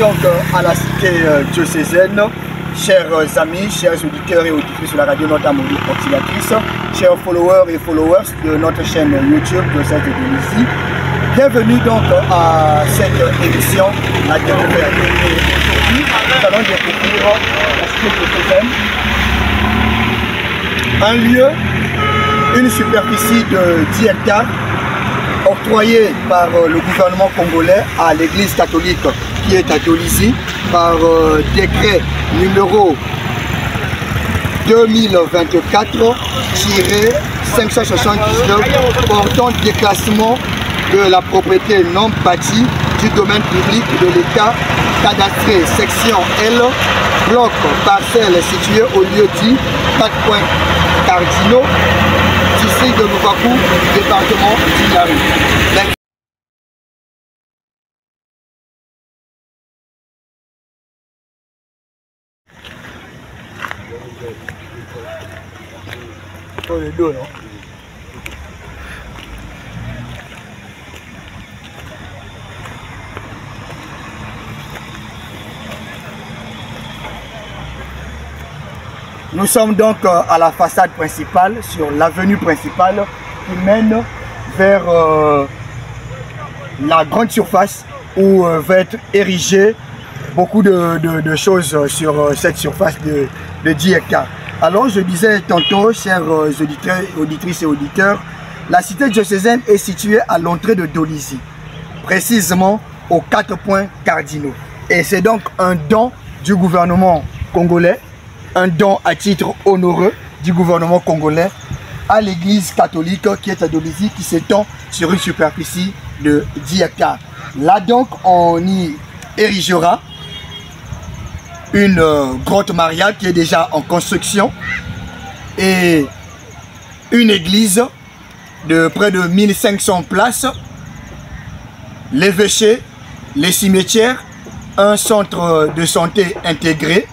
donc à la cité diocésaine, chers amis, chers auditeurs et auditrices de la radio Notre-Dame Auxiliatrice, chers followers et followers de notre chaîne YouTube Diocèse de Denisi. Bienvenue donc à cette émission, la découverte. Aujourd'hui, nous allons découvrir la cité diocésaine, un lieu, une superficie de 10 hectares octroyée par le gouvernement congolais à l'église catholique qui est à Dolisie par décret numéro 2024-579 portant déclassement de la propriété non bâtie du domaine public de l'État cadastré section L, bloc parcelle situé au lieu dit 4 points cardinaux, district de Louvakou, département d'Ignari. Les deux, non? Nous sommes donc à la façade principale, sur l'avenue principale qui mène vers la grande surface où va être érigé beaucoup de choses sur cette surface de 10 hectares. Alors je disais tantôt, chers auditrices et auditeurs, la cité diocésaine est située à l'entrée de Dolisie, précisément aux 4 points cardinaux. Et c'est donc un don du gouvernement congolais, un don à titre honoreux du gouvernement congolais à l'église catholique qui est à Dolisie, qui s'étend sur une superficie de 10 hectares. Là donc on y érigera une grotte mariale qui est déjà en construction et une église de près de 1500 places, l'évêché, les cimetières, un centre de santé intégré,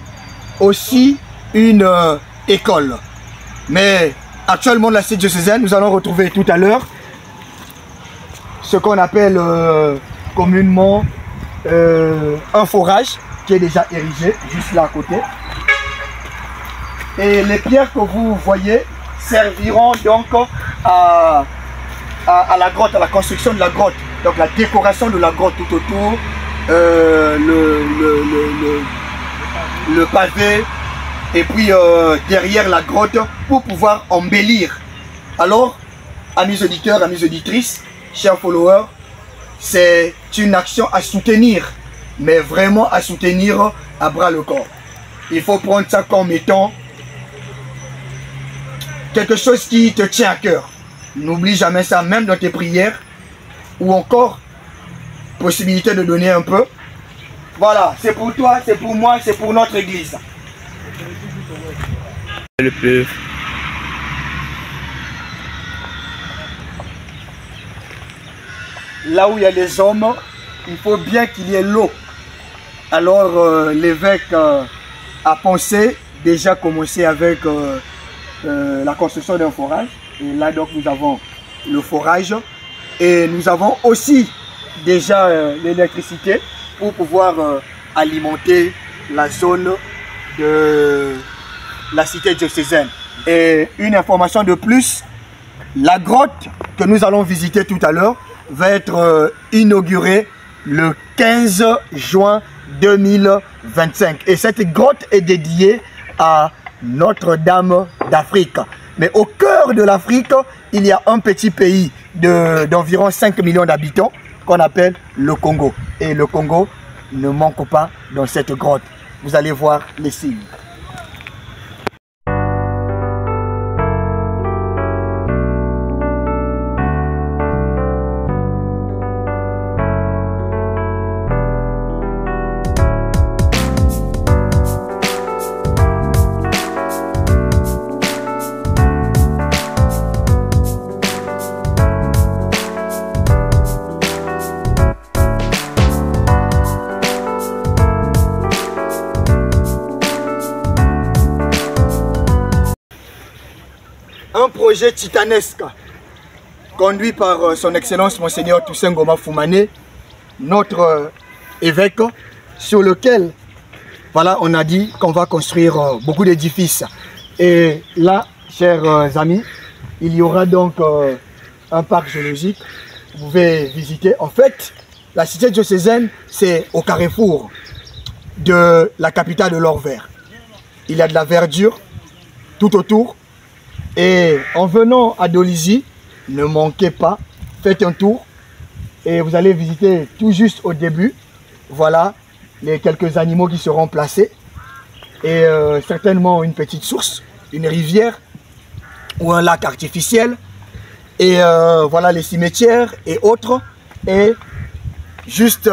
aussi une école. Mais actuellement la cité diocésaine, nous allons retrouver tout à l'heure ce qu'on appelle communément un forage qui est déjà érigé juste là à côté. Et les pierres que vous voyez serviront donc à la grotte, à la construction de la grotte. Donc la décoration de la grotte tout autour, le pavé, et puis derrière la grotte pour pouvoir embellir. Alors, amis auditeurs, amis auditrices, chers followers, c'est une action à soutenir, mais vraiment à soutenir à bras le corps. Il faut prendre ça comme étant quelque chose qui te tient à cœur. N'oublie jamais ça, même dans tes prières, ou encore possibilité de donner un peu. Voilà, c'est pour toi, c'est pour moi, c'est pour notre église. Le plus. Là où il y a les hommes, il faut bien qu'il y ait l'eau. Alors l'évêque a pensé déjà commencer avec la construction d'un forage. Et là donc nous avons le forage. Et nous avons aussi déjà l'électricité pour pouvoir alimenter la zone de la cité diocésaine. Et une information de plus, la grotte que nous allons visiter tout à l'heure va être inaugurée le 15 juin 2025. Et cette grotte est dédiée à Notre-Dame d'Afrique. Mais au cœur de l'Afrique, il y a un petit pays d'environ 5 millions d'habitants qu'on appelle le Congo. Et le Congo ne manque pas dans cette grotte. Vous allez voir les signes. Un projet titanesque conduit par son excellence Monseigneur Toussaint Ngoma Fumane, notre évêque, sur lequel, voilà, on a dit qu'on va construire beaucoup d'édifices. Et là, chers amis, il y aura donc un parc zoologique. Vous pouvez visiter. En fait, la cité diocésaine, c'est au carrefour de la capitale de l'or vert. Il y a de la verdure tout autour. Et en venant à Dolisie, ne manquez pas, faites un tour. Et vous allez visiter tout juste au début. Voilà les quelques animaux qui seront placés. Et certainement une petite source, une rivière ou un lac artificiel. Et voilà les cimetières et autres. Et juste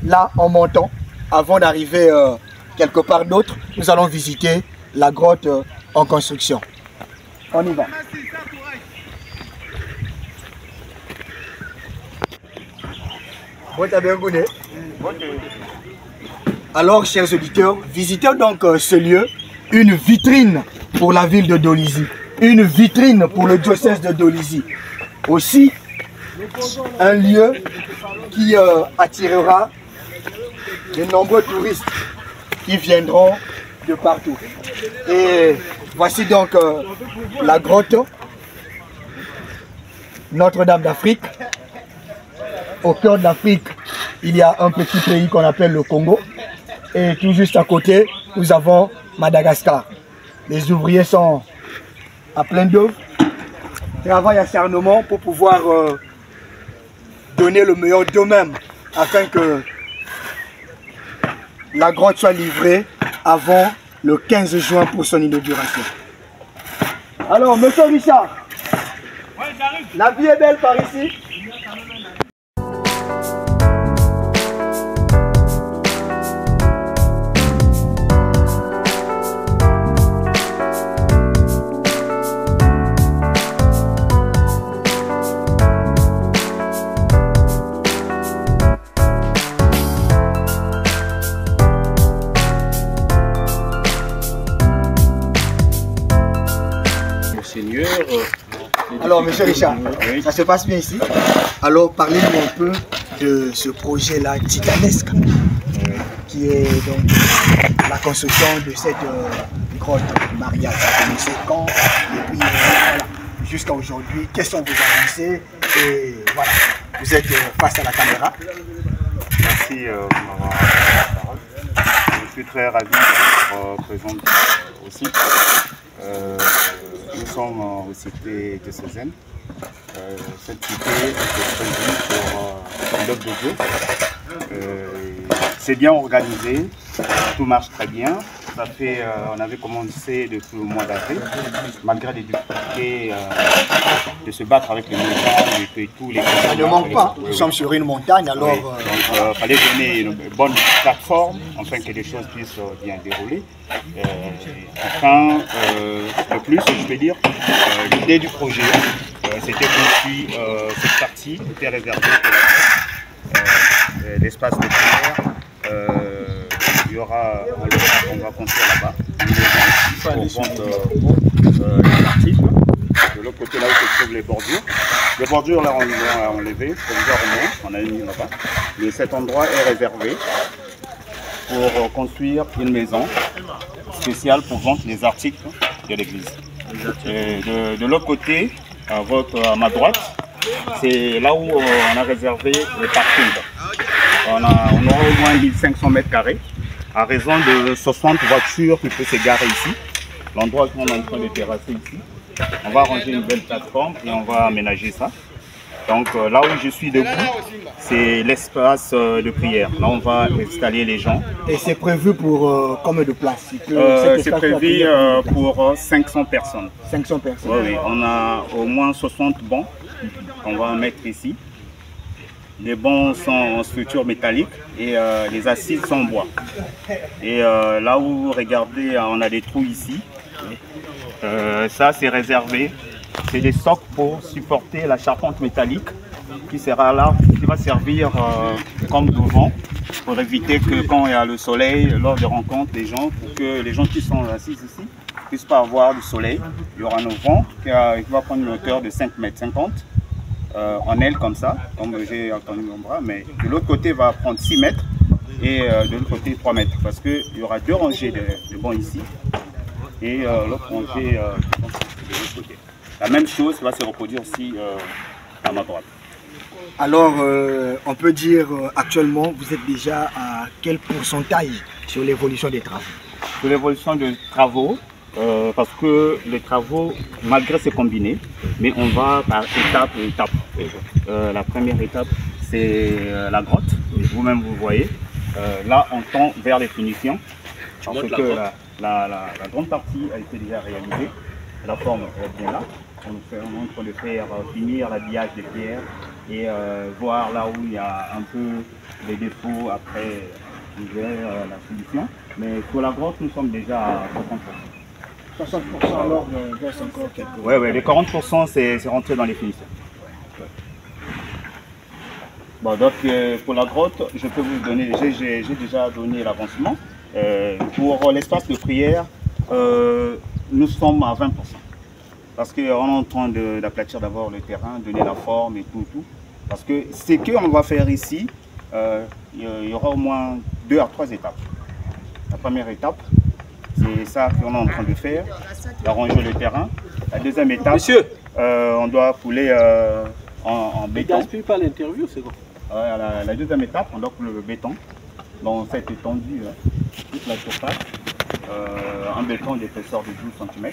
là en montant, avant d'arriver quelque part d'autre, nous allons visiter la grotte en construction. On y va. Alors, chers auditeurs, visitez donc ce lieu, une vitrine pour la ville de Dolisie, une vitrine pour le diocèse de Dolisie. Aussi, un lieu qui attirera de nombreux touristes qui viendront de partout. Et voici donc la grotte Notre-Dame d'Afrique. Au cœur de l'Afrique, il y a un petit pays qu'on appelle le Congo. Et tout juste à côté, nous avons Madagascar. Les ouvriers sont à plein d'œuvre, travaillent acharnement pour pouvoir donner le meilleur d'eux-mêmes afin que la grotte soit livrée avant le 15 juin pour son inauguration. Alors, monsieur Richard, la vie est belle par ici. Alors, monsieur Richard, oui. Ça se passe bien ici. Alors, parlez-nous un peu de ce projet-là titanesque, qui est donc la construction de cette grotte mariale. Ça a commencé quand, et puis voilà, jusqu'à aujourd'hui, quelles sont vos avancées, et voilà, vous êtes face à la caméra. Merci de m'avoir donné la parole. Je suis très ravi d'être présent aussi. Nous sommes au cité diocésaine. Cette cité est prévue pour l'œuvre de Dieu. C'est bien organisé, tout marche très bien. Ça fait, on avait commencé depuis le mois d'avril, malgré les difficultés de se battre avec les montagnes et tous les... Ça ne manque pas, nous sommes sur une montagne, alors... Oui. Donc, il fallait donner une bonne plateforme, afin que les choses puissent bien dérouler. Enfin, le plus, je peux dire, l'idée du projet, c'était construit, cette partie était réservée pour l'espace de prière. Il y aura un local qu'on va construire là-bas, pour vendre les articles. De l'autre côté, là où se trouvent les bordures. Les bordures, là, on les a enlevées provisoirement, on a mis là-bas. Mais cet endroit est réservé pour construire une maison spéciale pour vendre les articles de l'église. De l'autre côté, à ma droite, c'est là où on a réservé le parking. On aura au moins 1500 mètres carrés, à raison de 60 voitures qui peuvent se garer ici. L'endroit qu'on est en train de terrasser ici. On va arranger une belle plateforme et on va aménager ça. Donc là où je suis debout, c'est l'espace de prière. Là, on va installer les gens. Et c'est prévu pour combien de places? C'est prévu pour 500 personnes. 500 personnes. Oui, on a au moins 60 bancs qu'on va mettre ici. Les bancs sont en structure métallique et les assises sont en bois. Et là où vous regardez, on a des trous ici. Ça, c'est réservé. C'est des socles pour supporter la charpente métallique qui sera là, qui va servir comme devant pour éviter que quand il y a le soleil, lors des rencontres des gens, pour que les gens qui sont assis ici ne puissent pas avoir du soleil. Il y aura un vent qui va prendre une hauteur de 5,50 m en aile comme ça, comme j'ai entendu mon bras, mais de l'autre côté va prendre 6 mètres et de l'autre côté 3 mètres. Parce qu'il y aura 2 rangées de bancs ici et l'autre rangée de l'autre côté. La même chose va se reproduire aussi à ma droite. Alors, on peut dire actuellement, vous êtes déjà à quel pourcentage sur l'évolution des travaux? Sur l'évolution des travaux, parce que les travaux, malgré ces combinés, mais on va par étape. La première étape, c'est la grotte. Vous-même, vous voyez. Là, on tend vers les finitions. Parce que la grande partie a été déjà réalisée. La forme est bien là. On est en train de faire finir l'habillage des pierres et voir là où il y a un peu des défauts après la solution. Mais pour la grotte, nous sommes déjà à 60%. 60% alors, il reste encore quelques... Oui, les 40% c'est rentré dans les finitions. Bon, donc pour la grotte, je peux vous donner, j'ai déjà donné l'avancement. Pour l'espace de prière, nous sommes à 20%. Parce qu'on est en train d'aplatir d'abord le terrain, donner la forme et tout. Parce que ce qu'on va faire ici, il y aura au moins 2 à 3 étapes. La première étape, c'est ça qu'on est en train de faire, d'arranger le terrain. La deuxième étape, on doit couler en béton. Ne gaspille pas l'interview, c'est quoi? La deuxième étape, on doit couler le béton dans cette étendue, toute la surface, un béton d'épaisseur de 12 cm.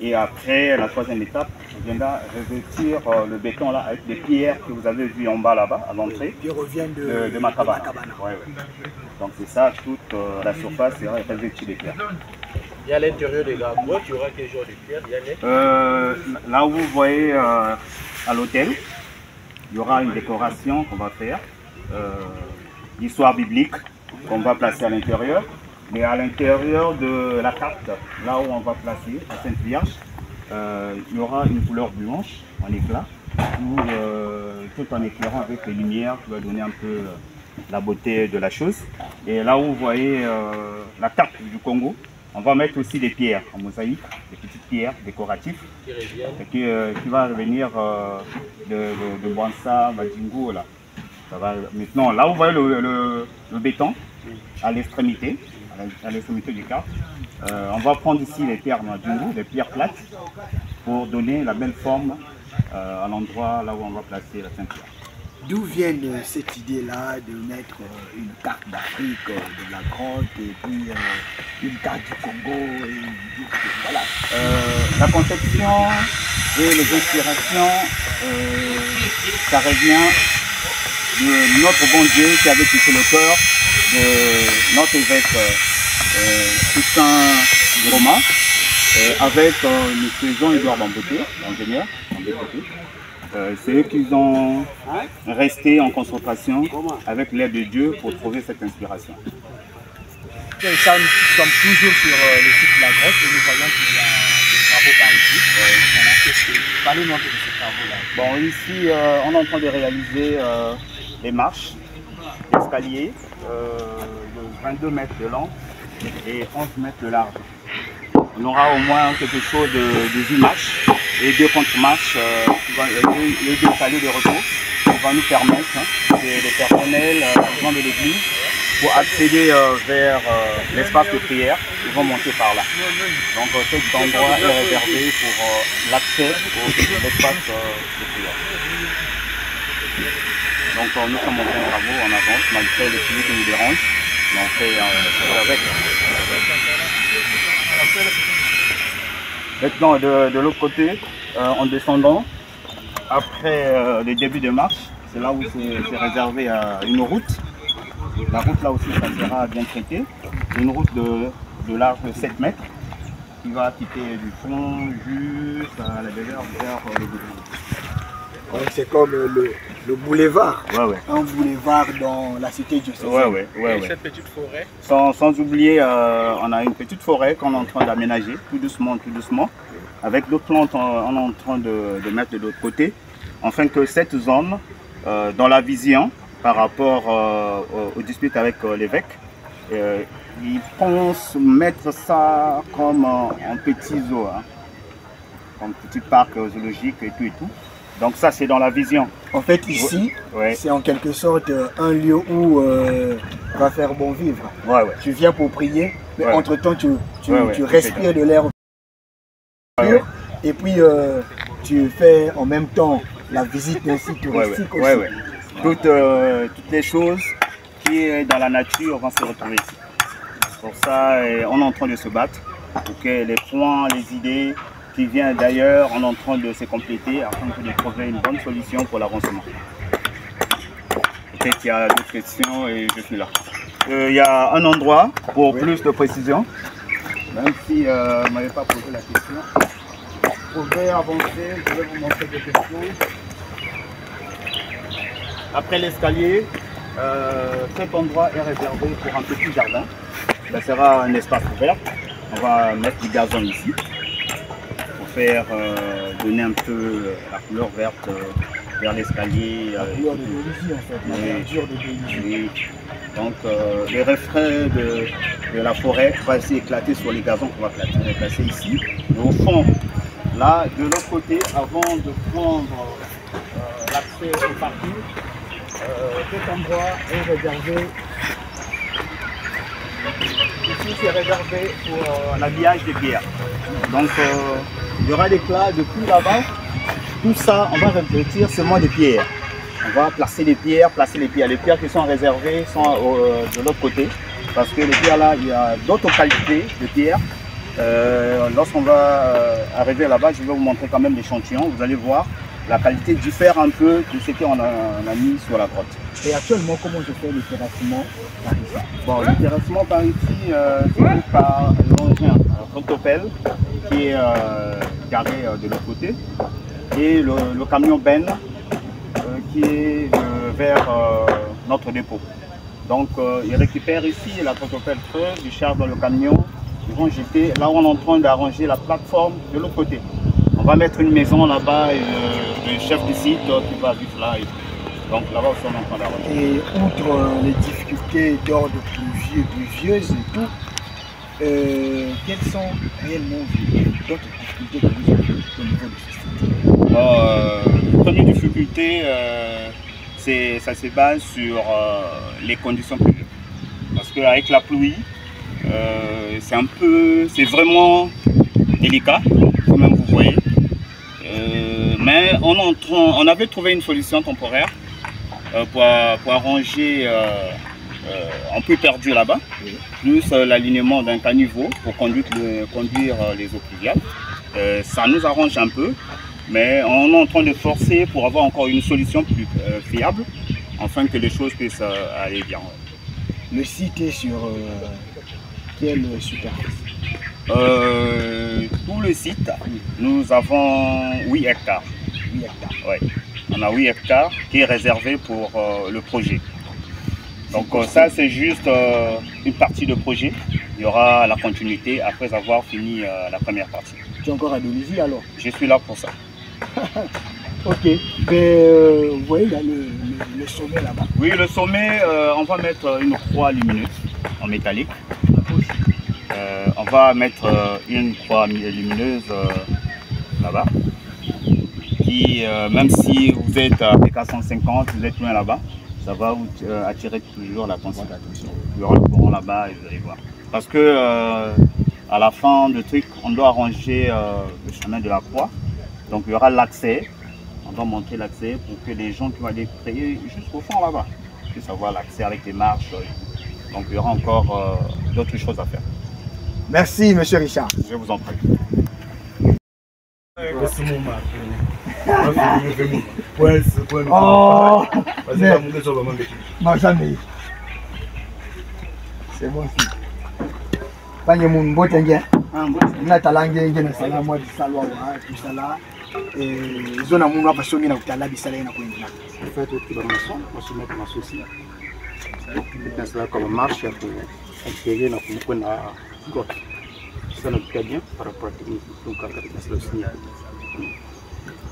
Et après, la troisième étape, on viendra revêtir le béton là avec des pierres que vous avez vues en bas là-bas, à l'entrée de Macabana. Ouais. Donc c'est ça, toute la surface sera revêtue de pierres. Et à l'intérieur de la boîte, il y aura quel genre de pierre? Là où vous voyez à l'hôtel, il y aura une décoration qu'on va faire, l'histoire biblique qu'on va placer à l'intérieur. Mais à l'intérieur de la carte, là où on va placer la Sainte Vierge, il y aura une couleur blanche en éclat, tout en éclairant avec les lumières qui va donner un peu la beauté de la chose. Et là où vous voyez la carte du Congo, on va mettre aussi des pierres en mosaïque, des petites pierres décoratives, qui va revenir de Bwansa, Badingo. Là. Maintenant, là où vous voyez le béton, à l'extrémité, du cadre. On va prendre ici les pierres Madjungu, les pierres plates, pour donner la belle forme à l'endroit là où on va placer la ceinture. D'où vient cette idée-là de mettre une carte d'Afrique, de la grotte, et puis une carte du Congo voilà. La conception et les inspirations, ça revient de notre bon Dieu qui avait touché le cœur de notre évêque Toussaint Goma avec M. Jean-Edouard Bamboté, l'ingénieur Bamboté. C'est eux qui ont resté en concentration avec l'aide de Dieu pour trouver cette inspiration. Nous sommes toujours sur le site de la grotte et nous voyons qu'il y a des travaux par ici. Parlez-nous un peu de ces travaux-là. Bon, ici, on est en train de réaliser les marches, l'escalier de 22 mètres de long et 11 mètres de large. On aura au moins quelque chose de 10 marches et 2 contre-marches, les 2 paliers de repos qui vont nous permettre, les personnels de l'église, pour accéder vers l'espace de prière, ils vont monter par là. Donc cet endroit est réservé pour l'accès à l'espace de prière. Donc nous sommes en plein travaux, en avance, malgré le suivi qui nous dérange, mais on fait avec. Maintenant de l'autre côté, en descendant, après le début de marche, c'est là où c'est réservé à une route. La route là aussi ça sera bien traitée. Une route de large de 7 mètres qui va quitter du fond jusqu'à la désert vers le boulevard. C'est comme le boulevard. Ouais. Un boulevard dans la cité diocésaine. Ouais. Cette petite forêt. Sans oublier, on a une petite forêt qu'on est en train d'aménager, tout doucement, avec d'autres plantes on est en train de mettre de l'autre côté, afin que cette zone, dans la vision, par rapport aux disputes avec l'évêque, ils pensent mettre ça comme un petit zoo, comme petit parc zoologique et tout. Donc ça, c'est dans la vision. En fait, ici, Ouais. c'est en quelque sorte un lieu où on va faire bon vivre. Ouais, ouais. Tu viens pour prier, mais Ouais. entre-temps, tu Ouais, respires de l'air pur. Ouais. Et puis, tu fais en même temps la visite d'un site touristique aussi. Ouais, ouais. Toutes les choses qui sont dans la nature vont se retrouver ici. Pour ça, on est en train de se battre pour que les points, les idées qui viennent d'ailleurs, on est en train de se compléter afin de trouver une bonne solution pour l'avancement. Peut-être qu'il y a d'autres questions et je suis là. Il y a un endroit pour plus de précision, même si vous ne m'avez pas posé la question. Vous pouvez avancer, je vais vous montrer quelque chose. Après l'escalier, cet endroit est réservé pour un petit jardin. Ça sera un espace ouvert. On va mettre du gazon ici pour faire donner un peu la couleur verte vers l'escalier. La couleur de Bélizy, en fait, la verdure de Bélizy. Oui. Donc les refrains de la forêt va essayer d'éclater sur les gazons qu'on va placer ici. Et au fond, là, de l'autre côté, avant de prendre l'accès au parking, cet endroit est réservé. Ici, c'est réservé pour l'habillage des pierres. Donc, il y aura des plats depuis là-bas. Tout ça, on va revêtir seulement des pierres. On va placer les pierres, Les pierres qui sont réservées sont de l'autre côté. Parce que les pierres là, il y a d'autres qualités de pierres. Lorsqu'on va arriver là-bas, je vais vous montrer quand même l'échantillon. Vous allez voir, la qualité diffère un peu de ce qu'on a mis sur la grotte. Et actuellement, comment je fais le terrassement par ici? Bon, le terrassement par ici, c'est fait par l'engin Rotopel qui est garé de l'autre côté et le camion Ben qui est vers notre dépôt. Donc, ils récupèrent ici la Rotopel creuse, ils chargent dans le camion, ils vont jeter. Là, on est en train d'arranger la plateforme de l'autre côté. On va mettre une maison là-bas et le chef du site qui va vivre là. Donc là-bas aussi, on est en train d'arranger. Et outre les difficultés d'ordre pluvieuse et tout, quelles sont réellement d'autres difficultés que vous avez au niveau de ce site? La première difficulté, ça se base sur les conditions pluvieuse. Parce qu'avec la pluie, c'est vraiment délicat, comme vous voyez. Mais on avait trouvé une solution temporaire pour arranger un peu perdu là-bas, plus l'alignement d'un caniveau pour conduire les eaux pluviales. Ça nous arrange un peu, mais on est en train de forcer pour avoir encore une solution plus fiable, afin que les choses puissent aller bien. Le site est sur quelle superficie? Tout le site, nous avons 8 hectares. 8 hectares. Ouais. On a 8 hectares qui est réservé pour le projet. Donc ça, c'est juste une partie de projet. Il y aura la continuité après avoir fini la première partie. Tu es encore à Bélizy alors? Je suis là pour ça. Ok. Mais, vous voyez, il y a le sommet là-bas. Oui, le sommet, on va mettre une croix lumineuse en métallique. On va mettre une croix lumineuse là-bas. Qui, même si vous êtes à PK150, vous êtes loin là-bas, ça va vous attirer toujours l'attention. Il y aura le courant là-bas et vous allez voir. Parce que à la fin du truc, on doit arranger le chemin de la croix. Donc il y aura l'accès. On doit monter l'accès pour que les gens qui vont aller prier jusqu'au fond là-bas puissent avoir l'accès avec les marches. Donc il y aura encore d'autres choses à faire. Merci, monsieur Richard. Je vous en prie. Oh, non, jamais. C'est bon si. Panye moun bote nge. Na talange nge na sala mwa bisalwa wa tout ça là. Et zona moun wa pasongi na kutala bisala na kwenda. En fait, tu vas me mettre ma souci. C'est cela comme marche pour intégrer na kumkwenda grotte. Ça nous plaît bien par rapport à technique donc à cela aussi.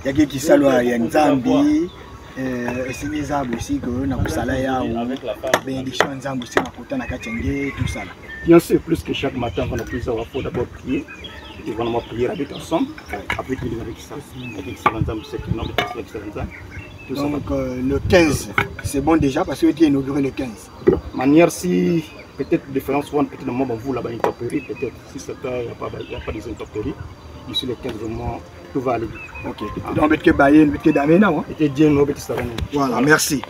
Yake kisalwa ya nzambi esenye zabu aussi que na kusala ya bénédiction nzambu aussi na kutana kachenge tout ça. Bien sûr, plus que chaque matin, on a plusieurs fois d'abord prier ils vont nous prier avec ensemble. Après, tu viens avec ça. Avec ça, donc le 15, c'est bon déjà parce que tu es inauguré le 15. Manière si peut-être différence, peut-être le moment vous là-bas, intempérie, peut-être si c'est pas, il n'y a pas des intempéries. Ici le 15 vraiment, tout va aller. Ok. Donc, tu es baillé, tu es damé, non? Voilà, merci.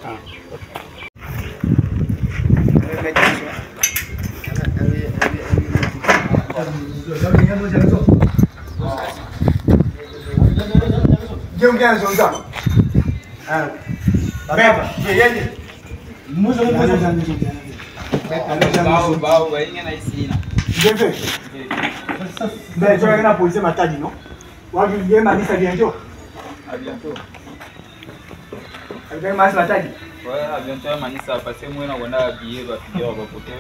Ben, je vais poser ma taille, non? À bientôt. À bientôt. Avec ma taille. Ouais, à bientôt, Manissa, parce que moi, on a habillé, va finir, va côté.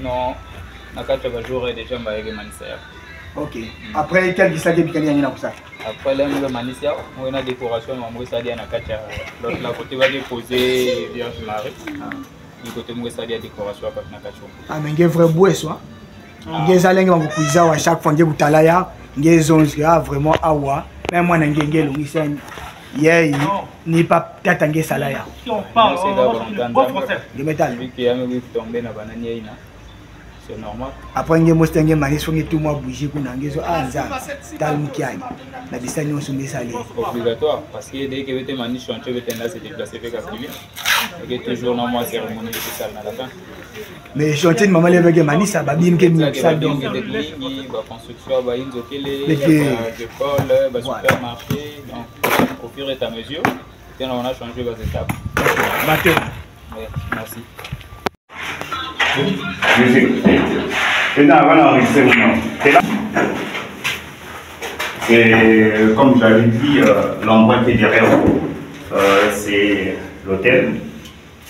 Non, on a 4 jours déjà, avec Manissa. Ok. Après, quel qui s'est dit qu'il y a ça? Après, là, Manissa, on a décoration, on a dit à l'autre la côté, va déposer Vierge Marie. Du côté, on a dit à décoration, à Nakacho. Ah, mais il y a un vrai bois, ça. Il y a des gens qui ont à chaque fois que vous avez des zones vraiment awa. Même moi, il y a ni pas t'attendre salaya. Si on parle, le métal. C'est normal. Après, il y a des gens qui tout moi bouger pour n'engager so anza talmukiani. La distance nous sommes salés. Obligatoire parce que dès que vous êtes mani chantier, vous êtes là, c'est déplacé avec Captivia. Et toujours dans moi cérémonie de salle à la fin. Mais chantier de maman les avec mani ça va bien que nous ça donc. La construction va une zokele, l'école, le supermarché. Donc au fur et à mesure, on a changé les étapes. Merci. Et comme j'avais dit, l'endroit qui est derrière vous, c'est l'hôtel.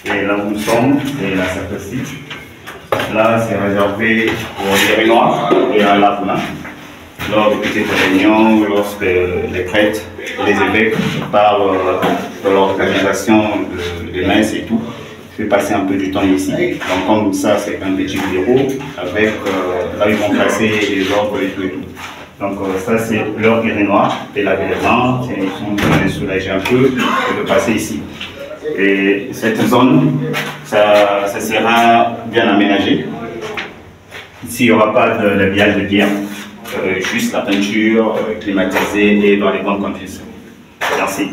Et là où nous sommes, c'est la sacristie. Là, c'est réservé aux Rénois et à l'Avna. Lors de petites réunions, lorsque les prêtres et les évêques parlent de l'organisation des messes et tout, je vais passer un peu du temps ici. Donc comme ça, c'est un petit bureau avec là ils vont placer les ordres et tout et tout. Donc ça c'est leur urinoir et laver les mains, ils sont en train de soulager un peu et de passer ici. Et cette zone, ça sera bien aménagé. Ici il n'y aura pas d'habillage de pierre, juste la peinture climatisée et dans les bonnes conditions. Merci.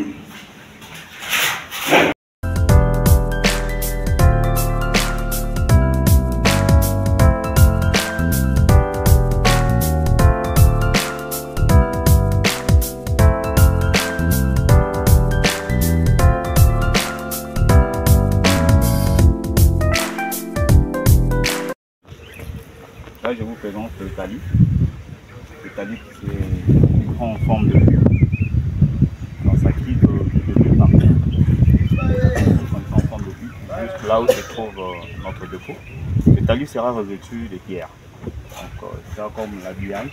Là, je vous présente le talis. Le talis, c'est une grande forme de vue. Alors, ça quitte de vue partout. Une grande forme de vue, juste là où se trouve notre dépôt. Le talis sera revêtu de pierre. Donc, c'est comme l'habillage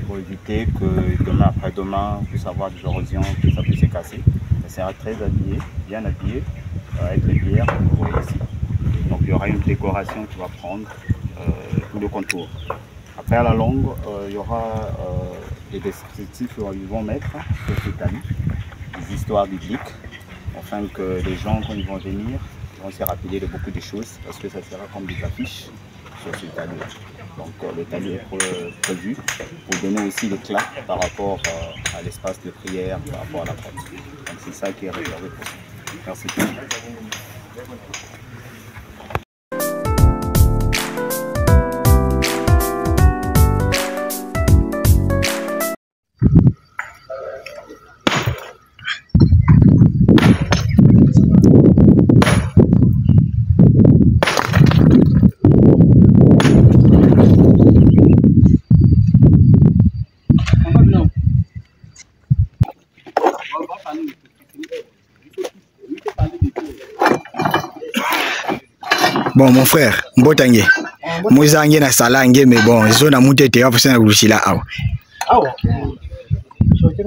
pour éviter que demain, après-demain, on puisse avoir des érosions, que ça puisse se casser. Ça sera très habillé, bien habillé, avec les pierres que vous voyez ici. Donc, il y aura une décoration qui va prendre tout le contour. Après à la longue, il y aura des descriptifs qu'ils vont mettre sur ce talis, des histoires bibliques, afin que les gens, quand ils vont venir, vont se rappeler de beaucoup de choses, parce que ça sera comme des affiches sur ce talis. Donc le talis est prévu pour donner aussi l'éclat par rapport à l'espace de prière, par rapport à la porte. Donc c'est ça qui est réservé pour ça. Merci. Bon, mon frère, Mbotangé. Moi, j'ai un salangé, mais bon, je suis un mouté, tu as fait un rouchi là. Ah ouais. Je suis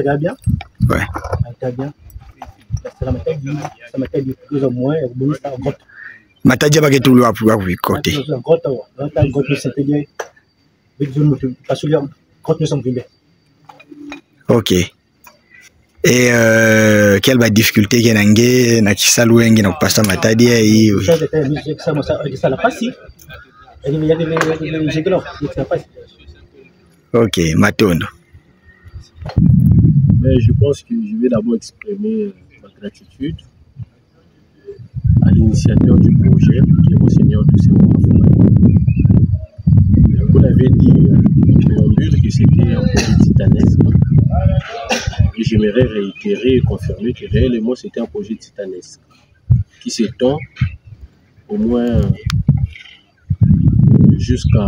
un bien. Ouais. Bien. Ça m'a dit plus ou moins, ça a grotte. Matadja va tout le pour côté. Grotte, c'était bien. Ok. Et quelle va difficulté qu'il y a na kisalu wengi na kupasta matadi hii? Ok, Matondo. Mais je pense que je vais d'abord exprimer ma gratitude à l'initiateur du projet, qui est Monseigneur Toussaint Fomani. Vous l'avez dit en préambule que c'était un projet titanesque. Et j'aimerais réitérer et confirmer que réellement c'était un projet titanesque qui s'étend au moins jusqu'aux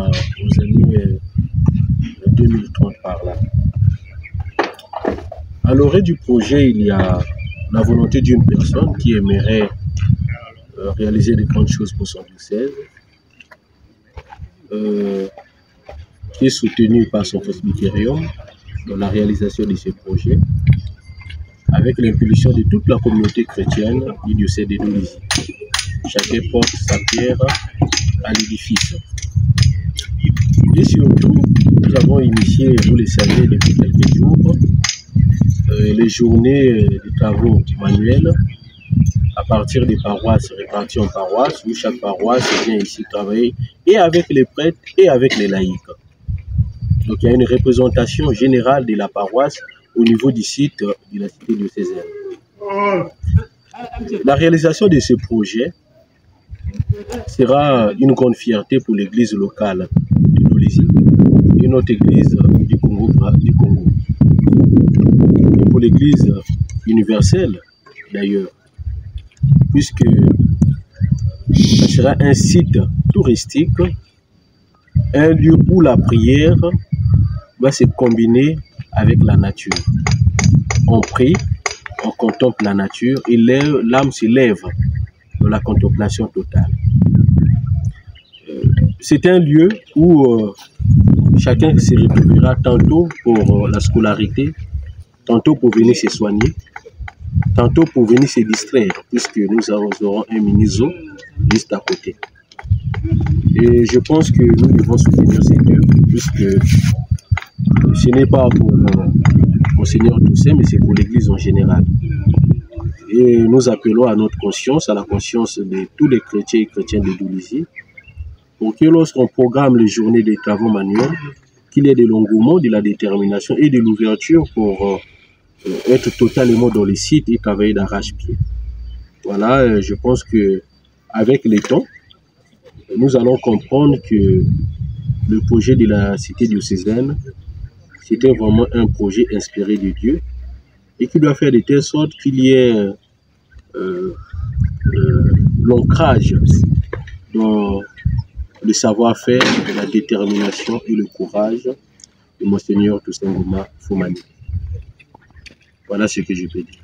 années 2030 par là. À l'orée du projet, il y a la volonté d'une personne qui aimerait réaliser de grandes choses pour son diocèse, qui est soutenu par son presbytérium dans la réalisation de ce projet, avec l'impulsion de toute la communauté chrétienne du diocèse de Dolisie. Chacun porte sa pierre à l'édifice. Et surtout, nous avons initié, vous le savez, depuis quelques jours, les journées de travaux manuels à partir des paroisses réparties en paroisses, où chaque paroisse vient ici travailler et avec les prêtres et avec les laïcs. Donc il y a une représentation générale de la paroisse au niveau du site de la cité diocésaine. La réalisation de ce projet sera une grande fierté pour l'église locale de Dolisie et notre église du Congo. Et pour l'église universelle d'ailleurs, puisque ce sera un site touristique, un lieu où la prière va se combiner avec la nature. On prie, on contemple la nature et l'âme se lève dans la contemplation totale. C'est un lieu où chacun se retrouvera tantôt pour la scolarité, tantôt pour venir se soigner, tantôt pour venir se distraire, puisque nous aurons un mini-zoo juste à côté. Et je pense que nous devons soutenir ces lieux, puisque ce n'est pas pour Monseigneur Toussaint, mais c'est pour l'Église en général. Et nous appelons à notre conscience, à la conscience de tous les chrétiens et chrétiennes de Dolisie, pour que lorsqu'on programme les journées des travaux manuels, qu'il y ait de l'engouement, de la détermination et de l'ouverture pour être totalement dans les sites et travailler d'arrache-pied. Voilà, je pense que avec le temps, nous allons comprendre que le projet de la cité diocésaine, c'était vraiment un projet inspiré de Dieu et qui doit faire de telle sorte qu'il y ait l'ancrage dans le savoir-faire, la détermination et le courage de Monseigneur Toussaint Fomani. Voilà ce que je peux dire.